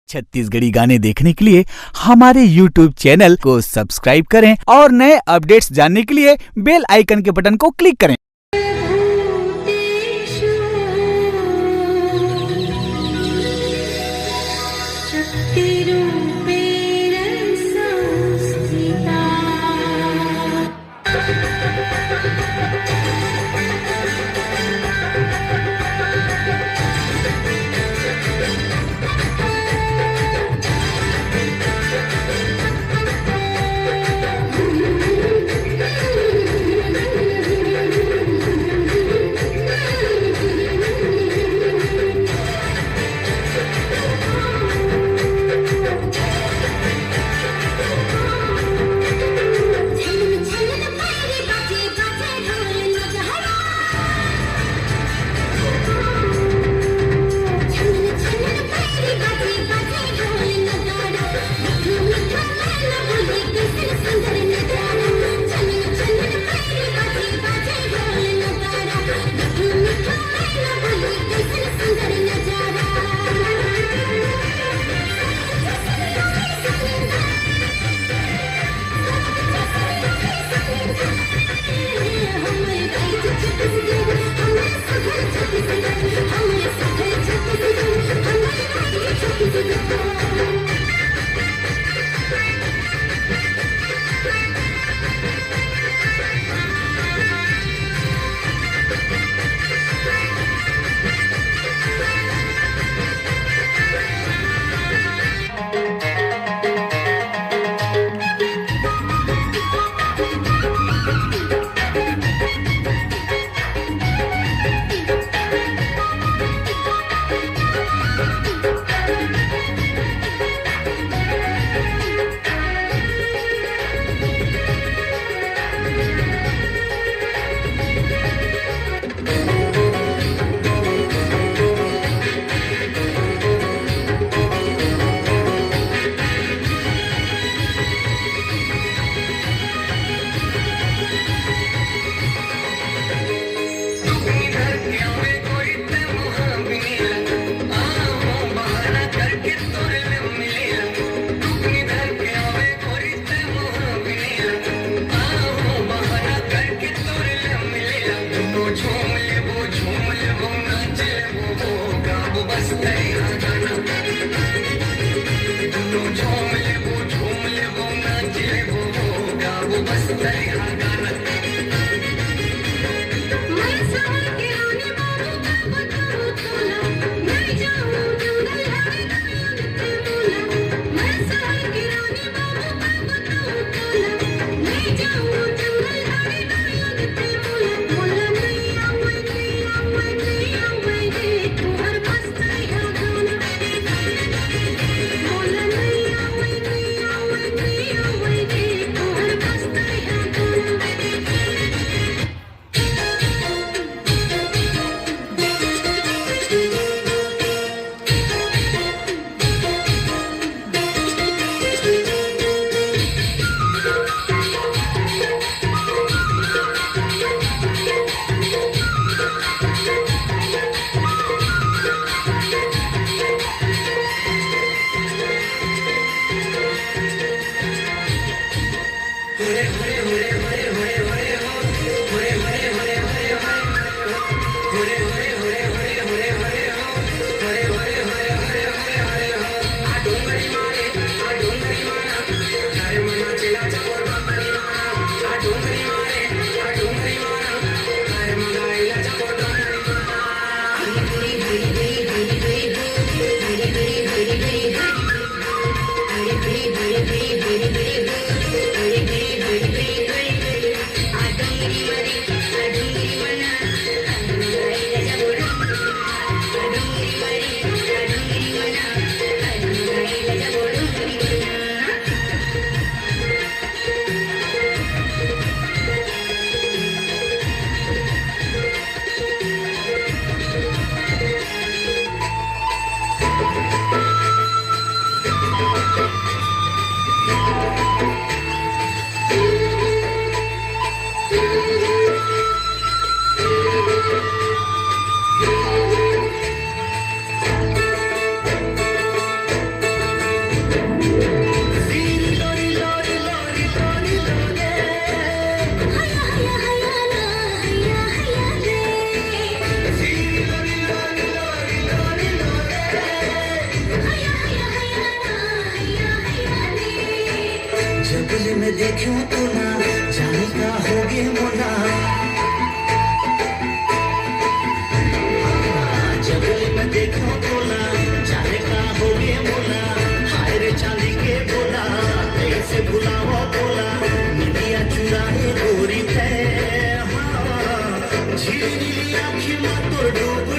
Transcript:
छत्तीसगढ़ी गाने देखने के लिए हमारे YouTube चैनल को सब्सक्राइब करें और नए अपडेट्स जानने के लिए बेल आइकन के बटन को क्लिक करें। देखो तो ना जाने का हो गे मोला जबल में देखो तो ना जाने का हो गे मोला हाय रे चांदी के बोला कैसे भुलावा बोला निदिया चुराए गोरी थे हाँ झिली आँखी में तोर डूब